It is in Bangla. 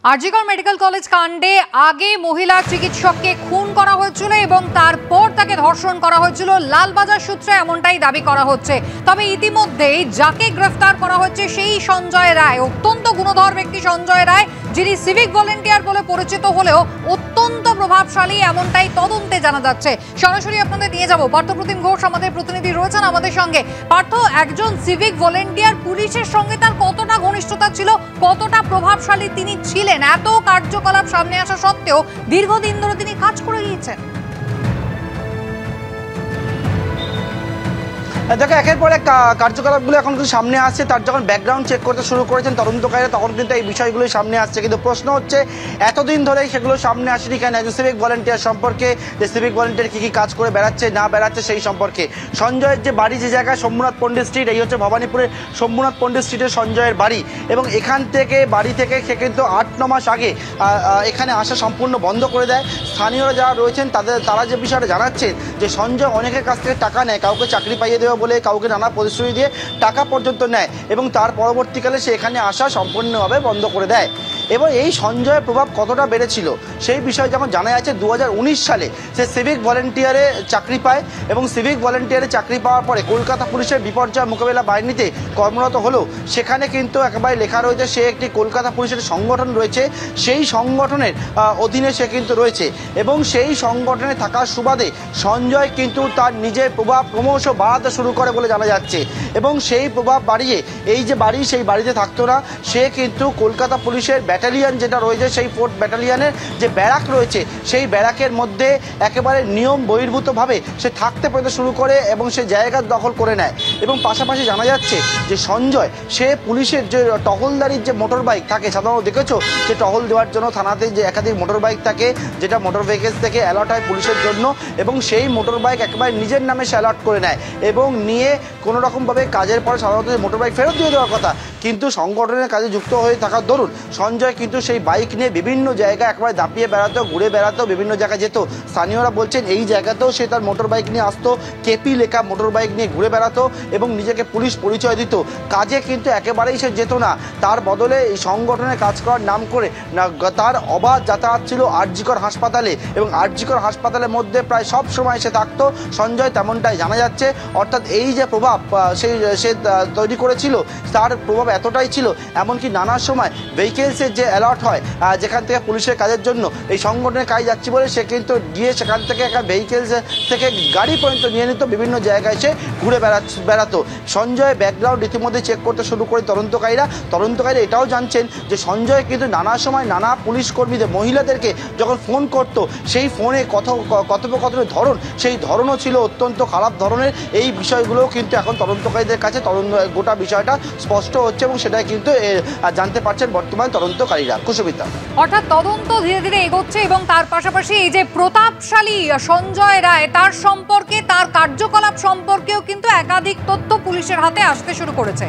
আরজিকর মেডিকেল কলেজ কাণ্ডে আগে মহিলা চিকিৎসককে খুন করা হয়েছিল এবং তারপর তাকে ধর্ষণ করা হয়েছিল লালবাজার সূত্রে এমনটাই দাবি করা হচ্ছে। তবে ইতিমধ্যেই যাকে গ্রেফতার করা হচ্ছে সেই সঞ্জয় রায়, অত্যন্ত গুণধর ব্যক্তি সঞ্জয় রায়, যিনি সিভিক ভলেন্টিয়ার বলে পরিচিত হলেও অত্যন্ত প্রভাবশালী এমনটাই তদন্তে জানা যাচ্ছে। সরাসরি আপনাদের নিয়ে যাব, পার্থপ্রতিম ঘোষ আমাদের প্রতিনিধি রয়েছেন আমাদের সঙ্গে। পার্থ, একজন সিভিক ভলেন্টিয়ার, পুলিশের সঙ্গে তার কতটা ঘনিষ্ঠতা ছিল, কতটা প্রভাবশালী তিনি ছিলেন, এত কার্যকলাপ সামনে আসা সত্ত্বেও দীর্ঘদিন ধরে তিনি কাজ করে গিয়েছেন? দেখো, একের পর এক কার্যকলাপগুলো এখন কিন্তু সামনে আসছে। তার যখন ব্যাকগ্রাউন্ড চেক করতে শুরু করেছেন তদন্তকারীরা, তখন কিন্তু এই বিষয়গুলো সামনে আসছে। কিন্তু প্রশ্ন হচ্ছে, এতদিন ধরেই সেগুলো সামনে আসেনি কেন? একজন সিভিক ভলেন্টিয়ার সম্পর্কে, যে সিভিক ভলেন্টিয়ার কী কী কাজ করে বেড়াচ্ছে না বেড়াচ্ছে সেই সম্পর্কে। সঞ্জয়ের যে বাড়ি, যে জায়গায় সোমনাথ পণ্ডিত স্ট্রিট, এই হচ্ছে ভবানীপুরের সোমনাথ পণ্ডিত স্ট্রিটের সঞ্জয়ের বাড়ি। এবং এখান থেকে বাড়ি থেকে সে কিন্তু 8-9 মাস আগে এখানে আসা সম্পূর্ণ বন্ধ করে দেয়। স্থানীয়রা যারা রয়েছেন তারা যে বিষয়টা জানাচ্ছেন যে সঞ্জয় অনেকের কাছ থেকে টাকা নেয়, কাউকে চাকরি পাইয়ে দেওয়া বলে, কাউকে নানা প্রতিশ্রুতি দিয়ে টাকা পর্যন্ত নেয় এবং তার পরবর্তীকালে সে এখানে আসা সম্পূর্ণভাবে বন্ধ করে দেয়। এবং এই সঞ্জয়ের প্রভাব কতটা বেড়েছিল সেই বিষয়ে যখন জানা যাচ্ছে, 2019 সালে সে সিভিক ভলেন্টিয়ারে চাকরি পায় এবং সিভিক ভলেন্টিয়ারে চাকরি পাওয়ার পরে কলকাতা পুলিশের বিপর্যয় মোকাবিলা বাহিনীতে কর্মরত হলেও সেখানে কিন্তু একেবারে লেখা রয়েছে সে একটি কলকাতা পুলিশের সংগঠন রয়েছে, সেই সংগঠনের অধীনে সে কিন্তু রয়েছে। এবং সেই সংগঠনে থাকার সুবাদে সঞ্জয় কিন্তু তার নিজের প্রভাব ক্রমশ বাড়াতে শুরু করে বলে জানা যাচ্ছে। এবং সেই প্রভাব বাড়িয়ে এই যে বাড়ি, সেই বাড়িতে থাকতো না, সে কিন্তু কলকাতা পুলিশের ব্যাটালিয়ান যেটা রয়েছে, সেই 4th ব্যাটালিয়ানের যে ব্যারাক রয়েছে, সেই ব্যারাকের মধ্যে একেবারে নিয়ম বহির্ভূতভাবে সে থাকতে পেতে শুরু করে এবং সে জায়গা দখল করে নেয়। এবং পাশাপাশি জানা যাচ্ছে যে সঞ্জয় সে পুলিশের যে টহলদারির যে মোটর বাইক থাকে, সাধারণত দেখেছো যে টহল দেওয়ার জন্য থানাতে যে একাধিক মোটর বাইক থাকে, যেটা মোটর ভেহিকেলস থেকে অ্যালার্ট হয় পুলিশের জন্য, এবং সেই মোটর বাইক একেবারে নিজের নামে সে অ্যালার্ট করে নেয় এবং নিয়ে কোনো রকমভাবে কাজের পরে সাধারণত মোটর বাইক ফেরত দিয়ে দেওয়ার কথা, কিন্তু সংগঠনের কাজে যুক্ত হয়ে থাকার দরুন সঞ্জয় কিন্তু সেই বাইক নিয়ে বিভিন্ন জায়গায় একেবারে দাপিয়ে বেড়াতো, ঘুরে বেড়াতো, বিভিন্ন জায়গায় যেত। স্থানীয়রা বলছেন এই জায়গাতেও সে তার মোটর বাইক নিয়ে আসতো, কেপি লেখা মোটর বাইক নিয়ে ঘুরে বেড়াতো এবং নিজেকে পুলিশ পরিচয় দিত। কাজে কিন্তু একেবারেই সে যেত না, তার বদলে এই সংগঠনে কাজ করার নাম করে তার অবাধ যাতায়াত ছিল আরজিকর হাসপাতালে, এবং আরজিকর হাসপাতালের মধ্যে প্রায় সব সময় সে থাকতো সঞ্জয়, তেমনটাই জানা যাচ্ছে। অর্থাৎ এই যে প্রভাব সে তৈরি করেছিল, তার প্রভাব এতটাই ছিল, এমনকি নানা সময় ভেহিকেলসের যে অ্যালার্ট হয় যেখান থেকে পুলিশের কাজের জন্য এই সংগঠনের কাজ যাচ্ছি বলে সে কিন্তু গিয়ে সেখান থেকে একটা ভেহিকেলস থেকে গাড়ি পর্যন্ত নিয়ে নিত, বিভিন্ন জায়গায় সে ঘুরে বেড়াতো। সঞ্জয়ের ব্যাকগ্রাউন্ড ইতিমধ্যে চেক করতে শুরু করে তদন্তকারীরা এটাও জানছেন যে সঞ্জয় কিন্তু নানা সময় নানা পুলিশ কর্মীদের, মহিলাদেরকে যখন ফোন করত, সেই ফোনে কথোপকথনের ধরন, সেই ধরনও ছিল অত্যন্ত খারাপ ধরনের। এই বিষয়গুলোও কিন্তু এখন তদন্তকারীদের কাছে গোটা বিষয়টা স্পষ্ট হচ্ছে এবং সেটাই কিন্তু জানতে পারছেন বর্তমান তদন্তকারীরা। কুশবিতা, অর্থাৎ তদন্ত ধীরে ধীরে এগোচ্ছে এবং তার পাশাপাশি এই যে প্রতাপশালী সঞ্জয় রায়, তার সম্পর্কে, তার কার্যকলাপ সম্পর্কেও কিন্তু একাধিক তথ্য পুলিশের হাতে আসতে শুরু করেছে।